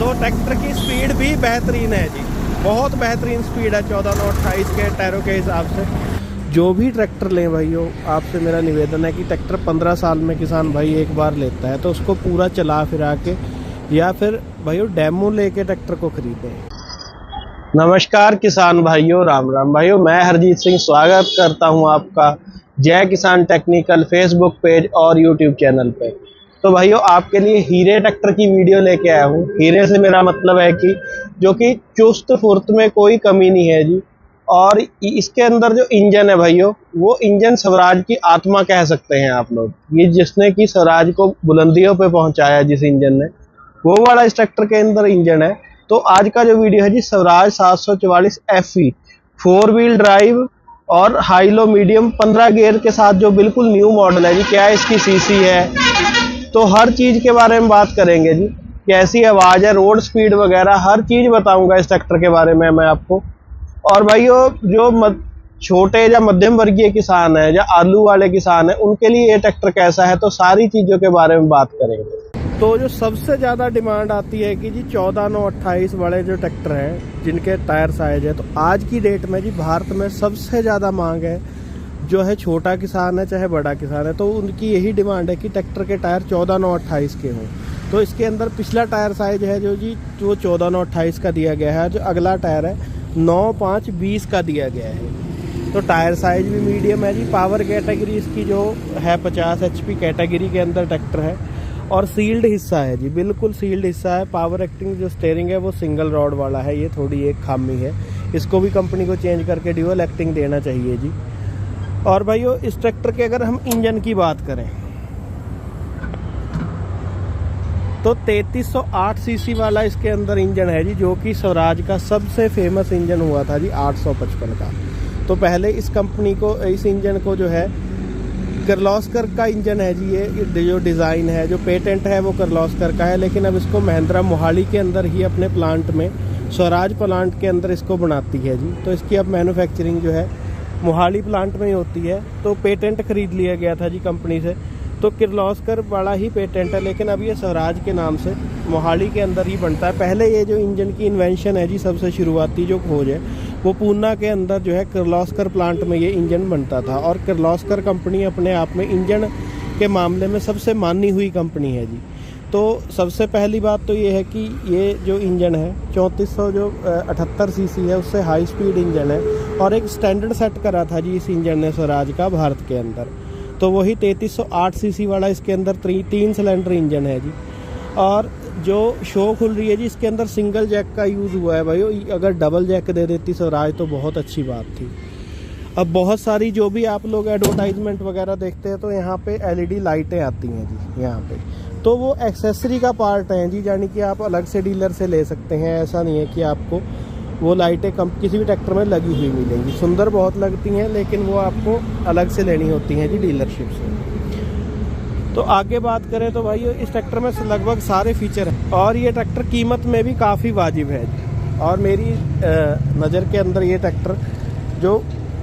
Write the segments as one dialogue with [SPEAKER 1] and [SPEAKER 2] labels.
[SPEAKER 1] तो ट्रैक्टर की स्पीड भी बेहतरीन है जी, बहुत बेहतरीन स्पीड है 1428 के टायरों के हिसाब से। जो भी ट्रैक्टर लें भाइयों, आपसे मेरा निवेदन है कि ट्रैक्टर 15 साल में किसान भाई एक बार लेता है, तो उसको पूरा चला फिरा के या फिर भाइयों डेमो लेके ट्रैक्टर को खरीदें। नमस्कार किसान भाइयों, राम राम भाइयों, मैं हरजीत सिंह स्वागत करता हूं आपका जय किसान टेक्निकल फेसबुक पेज और यूट्यूब चैनल पे। तो भाइयों आपके लिए हीरे ट्रैक्टर की वीडियो लेके आया हूं। हीरे से मेरा मतलब है कि जो कि चुस्त फुर्त में कोई कमी नहीं है जी। और इसके अंदर जो इंजन है भाइयों, वो इंजन स्वराज की आत्मा कह सकते हैं आप लोग। ये जिसने कि स्वराज को बुलंदियों पे पहुंचाया, जिस इंजन ने, वो वाला इस ट्रैक्टर के अंदर इंजन है। तो आज का जो वीडियो है जी, स्वराज 744 FE 4 व्हील ड्राइव और हाई लो मीडियम 15 गियर के साथ जो बिल्कुल न्यू मॉडल है जी। क्या इसकी सीसी है, तो हर चीज के बारे में बात करेंगे जी। कैसी आवाज है, रोड स्पीड वगैरह हर चीज बताऊंगा इस ट्रैक्टर के बारे में मैं आपको। और भाइयों जो छोटे या मध्यम वर्गीय किसान है या आलू वाले किसान है, उनके लिए ये ट्रैक्टर कैसा है, तो सारी चीजों के बारे में बात करेंगे। तो जो सबसे ज़्यादा डिमांड आती है कि जी 14/9/28 वाले जो ट्रैक्टर हैं जिनके टायर साइज है, तो आज की डेट में जी भारत में सबसे ज़्यादा मांग है जो है छोटा किसान है चाहे बड़ा किसान है, तो उनकी यही डिमांड है कि ट्रैक्टर के टायर 14/9/28 के हों। तो इसके अंदर पिछला टायर साइज है जो जी वो 14/9/28 का दिया गया है, जो अगला टायर है 9/5/20 का दिया गया है। तो टायर साइज भी मीडियम है जी। पावर कैटेगरी इसकी जो है 50 HP कैटेगरी के अंदर ट्रैक्टर है और सील्ड हिस्सा है जी, बिल्कुल सील्ड हिस्सा है। पावर एक्टिंग जो स्टीयरिंग है वो सिंगल रॉड वाला है, ये थोड़ी एक खामी है, इसको भी कंपनी को चेंज करके ड्यूअल एक्टिंग देना चाहिए जी। और भाइयों इस ट्रैक्टर के अगर हम इंजन की बात करें तो 3308 सीसी वाला इसके अंदर इंजन है जी, जो कि स्वराज का सबसे फेमस इंजन हुआ था जी 855 का। तो पहले इस कंपनी को, इस इंजन को जो है किर्लोस्कर का इंजन है जी। ये जो डिज़ाइन है, जो पेटेंट है वो किर्लोस्कर का है, लेकिन अब इसको महिंद्रा मोहाली के अंदर ही अपने प्लांट में, स्वराज प्लांट के अंदर इसको बनाती है जी। तो इसकी अब मैन्युफैक्चरिंग जो है मोहाली प्लांट में ही होती है। तो पेटेंट खरीद लिया गया था जी कंपनी से, तो किर्लोस्कर बड़ा ही पेटेंट है, लेकिन अब ये स्वराज के नाम से मोहाली के अंदर ही बनता है। पहले ये जो इंजन की इन्वेंशन है जी, सबसे शुरुआती जो खोज है वो पूना के अंदर जो है किर्लोस्कर प्लांट में ये इंजन बनता था। और किर्लोस्कर कंपनी अपने आप में इंजन के मामले में सबसे मानी हुई कंपनी है जी। तो सबसे पहली बात तो ये है कि ये जो इंजन है 3478 सीसी है, उससे हाई स्पीड इंजन है और एक स्टैंडर्ड सेट करा था जी इस इंजन ने स्वराज का भारत के अंदर। तो वही 3308 सीसी वाला इसके अंदर 3 सिलेंडर इंजन है जी। और जो शो खुल रही है जी, इसके अंदर सिंगल जैक का यूज़ हुआ है भाई। अगर डबल जैक दे देती स्वराज तो बहुत अच्छी बात थी। अब बहुत सारी जो भी आप लोग एडवर्टाइजमेंट वगैरह देखते हैं तो यहाँ पे LED लाइटें आती हैं जी यहाँ पे, तो वो एक्सेसरी का पार्ट है जी, यानी कि आप अलग से डीलर से ले सकते हैं। ऐसा नहीं है कि आपको वो लाइटें किसी भी ट्रैक्टर में लगी हुई मिलेंगी। सुंदर बहुत लगती हैं, लेकिन वो आपको अलग से लेनी होती हैं जी डीलरशिप से। तो आगे बात करें तो भाई इस ट्रैक्टर में लगभग सारे फीचर हैं और ये ट्रैक्टर कीमत में भी काफ़ी वाजिब है जी। और मेरी नज़र के अंदर ये ट्रैक्टर जो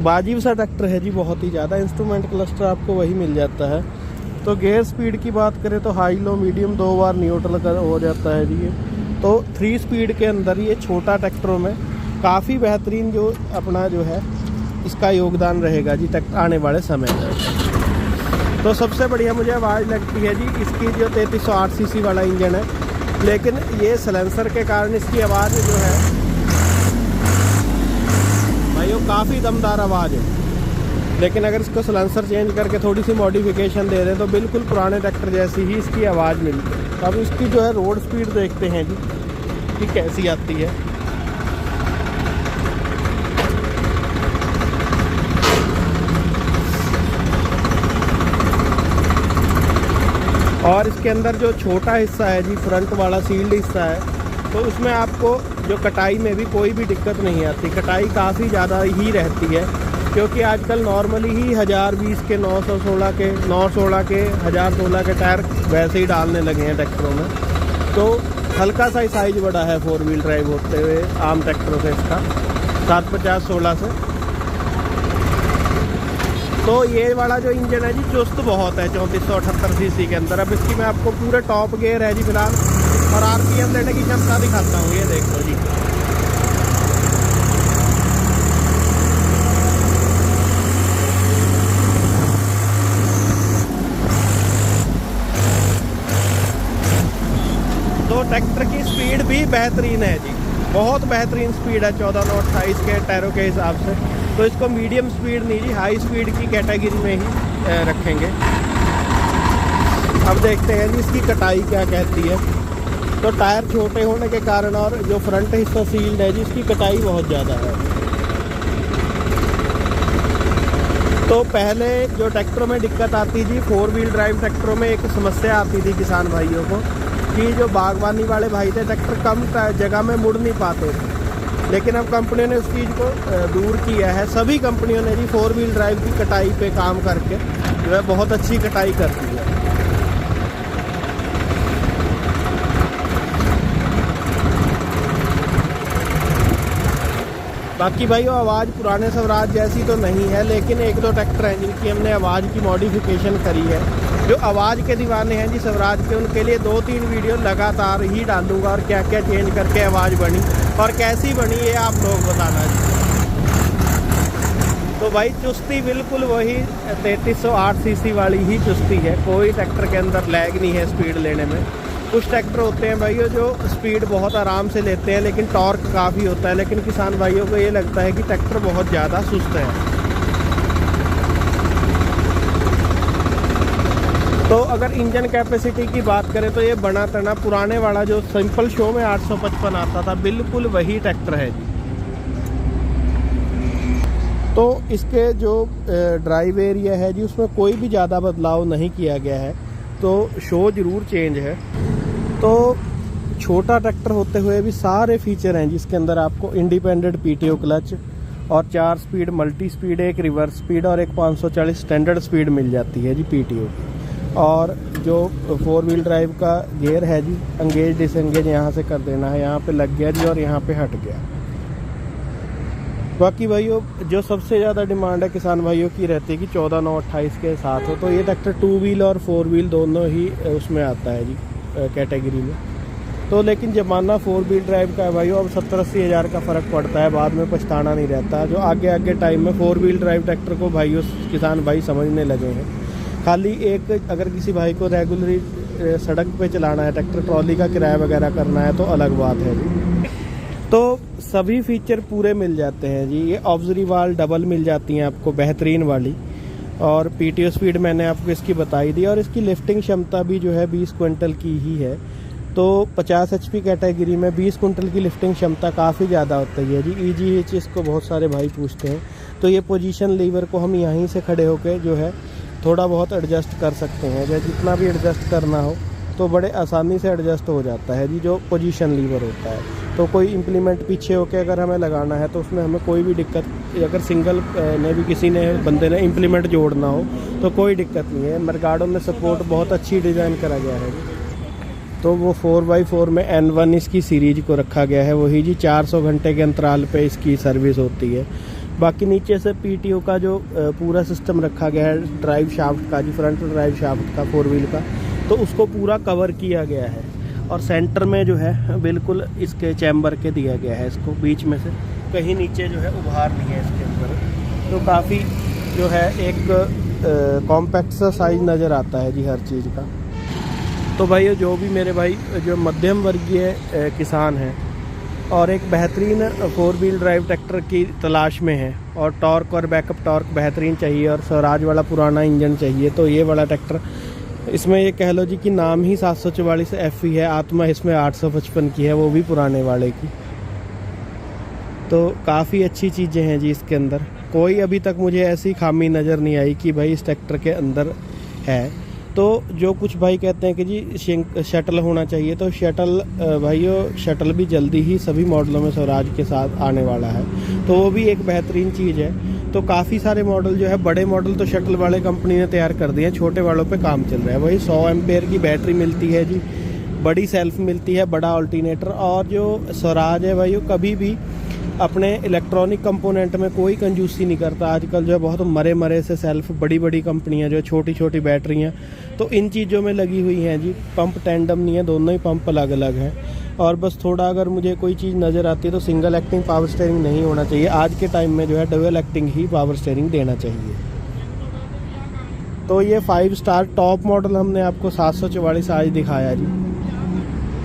[SPEAKER 1] वाजिब सा ट्रैक्टर है जी, बहुत ही ज़्यादा। इंस्ट्रूमेंट क्लस्टर आपको वही मिल जाता है। तो गियर स्पीड की बात करें तो हाई लो मीडियम 2 बार न्यूट्रल हो जाता है जी ये। तो 3 स्पीड के अंदर ये छोटा ट्रैक्टरों में काफ़ी बेहतरीन जो अपना जो है इसका योगदान रहेगा जी आने वाले समय में। तो सबसे बढ़िया मुझे आवाज़ लगती है जी इसकी जो 3308 सीसी वाला इंजन है, लेकिन ये सलेंसर के कारण इसकी आवाज़ जो है भाई वो काफ़ी दमदार आवाज़ है। लेकिन अगर इसको सलेंसर चेंज करके थोड़ी सी मॉडिफिकेशन दे दें तो बिल्कुल पुराने ट्रैक्टर जैसी ही इसकी आवाज़ मिलती है। अब इसकी जो है रोड स्पीड देखते हैं जी कि कैसी आती है। और इसके अंदर जो छोटा हिस्सा है जी, फ्रंट वाला सील्ड हिस्सा है, तो उसमें आपको जो कटाई में भी कोई भी दिक्कत नहीं आती। कटाई काफ़ी ज़्यादा ही रहती है, क्योंकि आजकल नॉर्मली ही 1020 के 916 के 916 के 1016 के टायर वैसे ही डालने लगे हैं ट्रैक्टरों में। तो हल्का सा ही साइज बड़ा है 4 व्हील ड्राइव होते हुए आम ट्रैक्टरों से इसका 750-16 से। तो ये वाला जो इंजन है जी चुस्त बहुत है 3478 सीसी के अंदर। अब इसकी मैं आपको पूरे टॉप गियर है जी फिलहाल और आरपीएम लेने की क्षमता दिखाता हूँ, ये देख लो जी। तो ट्रैक्टर की स्पीड भी बेहतरीन है जी, बहुत बेहतरीन स्पीड है 14/28 के टायरों के हिसाब से। तो इसको मीडियम स्पीड नहीं जी, हाई स्पीड की कैटेगरी में ही रखेंगे। अब देखते हैं जी इसकी कटाई क्या कहती है। तो टायर छोटे होने के कारण और जो फ्रंट हिस्सा सील्ड है जी, इसकी कटाई बहुत ज़्यादा है। तो पहले जो ट्रैक्टरों में दिक्कत आती थी, 4 व्हील ड्राइव ट्रैक्टरों में एक समस्या आती थी किसान भाइयों को कि जो बागवानी वाले भाई थे, ट्रैक्टर कम जगह में मुड़ नहीं पाते थे। लेकिन अब कंपनी ने उस चीज़ को दूर किया है। सभी कंपनियों ने जी 4 व्हील ड्राइव की कटाई पे काम करके जो है बहुत अच्छी कटाई करती है। बाकी भाइयों आवाज़ पुराने स्वराज जैसी तो नहीं है, लेकिन 1-2 ट्रैक्टर हैं जिनकी हमने आवाज़ की मॉडिफिकेशन करी है। जो आवाज़ के दीवाने हैं जी स्वराज के, उनके लिए 2-3 वीडियो लगातार ही डालूंगा, और क्या क्या चेंज करके आवाज़ बनी और कैसी बनी ये आप लोग बताना जी। तो भाई चुस्ती बिल्कुल वही 3308 सीसी वाली ही चुस्ती है, कोई ट्रैक्टर के अंदर लैग नहीं है स्पीड लेने में। कुछ ट्रैक्टर होते हैं भाइयों जो स्पीड बहुत आराम से लेते हैं लेकिन टॉर्क काफ़ी होता है, लेकिन किसान भाइयों को ये लगता है कि ट्रैक्टर बहुत ज़्यादा सुस्त है। तो अगर इंजन कैपेसिटी की बात करें तो ये बना तना पुराने वाला जो सिंपल शो में 855 आता था, बिल्कुल वही ट्रैक्टर है जी। तो इसके जो ड्राइव एरिया है जी, उसमें कोई भी ज़्यादा बदलाव नहीं किया गया है, तो शो ज़रूर चेंज है। तो छोटा ट्रैक्टर होते हुए भी सारे फीचर हैं जिसके अंदर आपको इंडिपेंडेंट पीटीओ क्लच और 4 स्पीड मल्टी स्पीड, एक रिवर्स स्पीड और एक 540 स्टैंडर्ड स्पीड मिल जाती है जी पीटीओ। और जो 4 व्हील ड्राइव का गियर है जी, एंगेज डिसएंगेज यहाँ से कर देना है, यहाँ पे लग गया जी और यहाँ पे हट गया। बाकी भाइयों जो सबसे ज़्यादा डिमांड है किसान भाइयों की रहती है कि 14/9/28 के साथ हो, तो ये ट्रैक्टर 2 व्हील और 4 व्हील दोनों ही उसमें आता है जी कैटेगरी में। तो लेकिन ज़माना 4 व्हील ड्राइव का है भाइयों, अब 70-80 हज़ार का फ़र्क पड़ता है, बाद में पछताना नहीं रहता। जो आगे आगे टाइम में 4 व्हील ड्राइव ट्रैक्टर को भाइयों किसान भाई समझने लगे हैं। खाली एक अगर किसी भाई को रेगुलरली सड़क पे चलाना है, ट्रैक्टर ट्रॉली का किराया वगैरह करना है तो अलग बात है जी। तो सभी फीचर पूरे मिल जाते हैं जी। ये ऑब्जरी वाल डबल मिल जाती हैं आपको बेहतरीन वाली, और पीटीओ स्पीड मैंने आपको इसकी बताई दी, और इसकी लिफ्टिंग क्षमता भी जो है 20 क्विंटल की ही है। तो 50 HP कैटेगरी में 20 क्विंटल की लिफ्टिंग क्षमता काफ़ी ज़्यादा होती है जी। EGH इसको बहुत सारे भाई पूछते हैं। तो ये पोजीशन लीवर को हम यहीं से खड़े होकर जो है थोड़ा बहुत एडजस्ट कर सकते हैं, या जितना भी एडजस्ट करना हो तो बड़े आसानी से एडजस्ट हो जाता है जी, जो पोजीशन लीवर होता है। तो कोई इम्प्लीमेंट पीछे होकर अगर हमें लगाना है तो उसमें हमें कोई भी दिक्कत, अगर सिंगल ने भी किसी ने बंदे ने इम्प्लीमेंट जोड़ना हो तो कोई दिक्कत नहीं है। मर्गाडो में सपोर्ट बहुत अच्छी डिज़ाइन करा गया है जी। तो वो 4x4 में N1 इसकी सीरीज को रखा गया है, वही जी 400 घंटे के अंतराल पे इसकी सर्विस होती है। बाकी नीचे से पीटीओ का जो पूरा सिस्टम रखा गया है ड्राइव शाफ्ट का जी, फ्रंट ड्राइव शाफ्ट का 4 व्हील का, तो उसको पूरा कवर किया गया है। और सेंटर में जो है बिल्कुल इसके चैम्बर के दिया गया है, इसको बीच में से कहीं नीचे जो है उभार नहीं है इसके अंदर। तो काफ़ी जो है एक कॉम्पैक्ट सा साइज नज़र आता है जी हर चीज़ का। तो भाई जो भी मेरे भाई जो मध्यम वर्गीय किसान हैं और एक बेहतरीन 4 व्हील ड्राइव ट्रैक्टर की तलाश में है, और टॉर्क और बैकअप टॉर्क बेहतरीन चाहिए, और स्वराज वाला पुराना इंजन चाहिए, तो ये वाला ट्रैक्टर, इसमें ये कह लो जी कि नाम ही 744 FE है, आत्मा इसमें 855 की है, वो भी पुराने वाले की। तो काफ़ी अच्छी चीज़ें हैं जी इसके अंदर, कोई अभी तक मुझे ऐसी खामी नज़र नहीं आई कि भाई इस ट्रैक्टर के अंदर है। तो जो कुछ भाई कहते हैं कि जी शटल होना चाहिए, तो शटल भाइयों शटल भी जल्दी ही सभी मॉडलों में स्वराज के साथ आने वाला है, तो वो भी एक बेहतरीन चीज़ है। तो काफ़ी सारे मॉडल जो है, बड़े मॉडल तो शटल वाले कंपनी ने तैयार कर दिए हैं, छोटे वालों पे काम चल रहा है। वही 100 एम्पेयर की बैटरी मिलती है जी, बड़ी सेल्फ मिलती है, बड़ा ऑल्टरनेटर, और जो स्वराज है भाइयों कभी भी अपने इलेक्ट्रॉनिक कंपोनेंट में कोई कंजूसी नहीं करता। आजकल जो है बहुत मरे मरे से सेल्फ, बड़ी बड़ी कंपनियां जो है छोटी छोटी बैटरियां तो इन चीज़ों में लगी हुई हैं जी। पंप टैंडम नहीं है, दोनों ही पंप अलग अलग हैं। और बस थोड़ा अगर मुझे कोई चीज़ नज़र आती है तो सिंगल एक्टिंग पावर स्टीयरिंग नहीं होना चाहिए। आज के टाइम में जो है डबल एक्टिंग ही पावर स्टीयरिंग देना चाहिए। तो ये 5 स्टार टॉप मॉडल हमने आपको 744 आज दिखाया जी।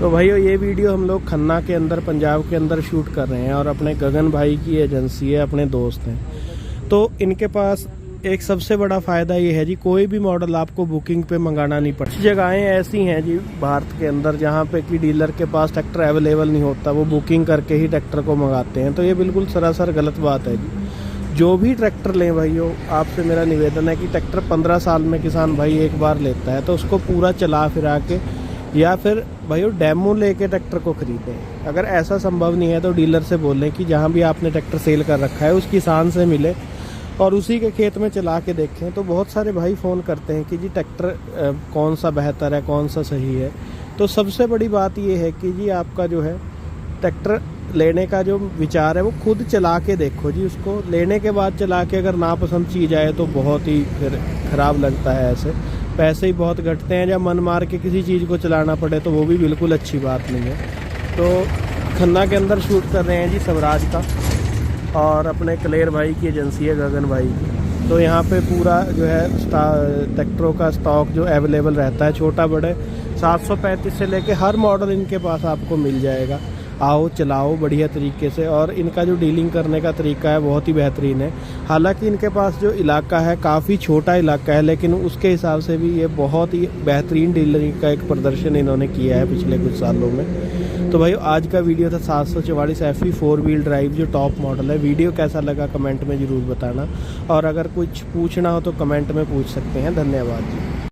[SPEAKER 1] तो भाइयों ये वीडियो हम लोग खन्ना के अंदर, पंजाब के अंदर शूट कर रहे हैं और अपने गगन भाई की एजेंसी है, अपने दोस्त हैं। तो इनके पास एक सबसे बड़ा फ़ायदा ये है जी, कोई भी मॉडल आपको बुकिंग पे मंगाना नहीं पड़ता। जगहें ऐसी हैं जी भारत के अंदर जहाँ पे कि डीलर के पास ट्रैक्टर अवेलेबल नहीं होता, वो बुकिंग करके ही ट्रैक्टर को मंगाते हैं। तो ये बिल्कुल सरासर गलत बात है जी। जो भी ट्रैक्टर लें भाइयों, आपसे मेरा निवेदन है कि ट्रैक्टर 15 साल में किसान भाई एक बार लेता है, तो उसको पूरा चला फिरा के या फिर भाइयों डेमो लेके ट्रैक्टर को खरीदें। अगर ऐसा संभव नहीं है तो डीलर से बोलें कि जहाँ भी आपने ट्रैक्टर सेल कर रखा है उस किसान से मिले और उसी के खेत में चला के देखें। तो बहुत सारे भाई फ़ोन करते हैं कि जी ट्रैक्टर कौन सा बेहतर है, कौन सा सही है। तो सबसे बड़ी बात ये है कि जी आपका जो है ट्रैक्टर लेने का जो विचार है वो खुद चला के देखो जी। उसको लेने के बाद चला के अगर नापसंद चीज़ आए तो बहुत ही फिर ख़राब लगता है। ऐसे पैसे ही बहुत घटते हैं। जब मन मार के किसी चीज़ को चलाना पड़े तो वो भी बिल्कुल अच्छी बात नहीं है। तो खन्ना के अंदर शूट कर रहे हैं जी स्वराज का, और अपने कलेर भाई की एजेंसी है गगन भाई की। तो यहाँ पे पूरा जो है ट्रैक्टरों का स्टॉक जो अवेलेबल रहता है, छोटा बड़े 735 से लेके हर मॉडल इनके पास आपको मिल जाएगा। आओ चलाओ बढ़िया तरीके से। और इनका जो डीलिंग करने का तरीका है बहुत ही बेहतरीन है। हालांकि इनके पास जो इलाका है काफ़ी छोटा इलाका है, लेकिन उसके हिसाब से भी ये बहुत ही बेहतरीन डीलरिंग का एक प्रदर्शन इन्होंने किया है पिछले कुछ सालों में। तो भाई आज का वीडियो था 744 FE 4 व्हील ड्राइव जो टॉप मॉडल है। वीडियो कैसा लगा कमेंट में ज़रूर बताना, और अगर कुछ पूछना हो तो कमेंट में पूछ सकते हैं। धन्यवाद जी।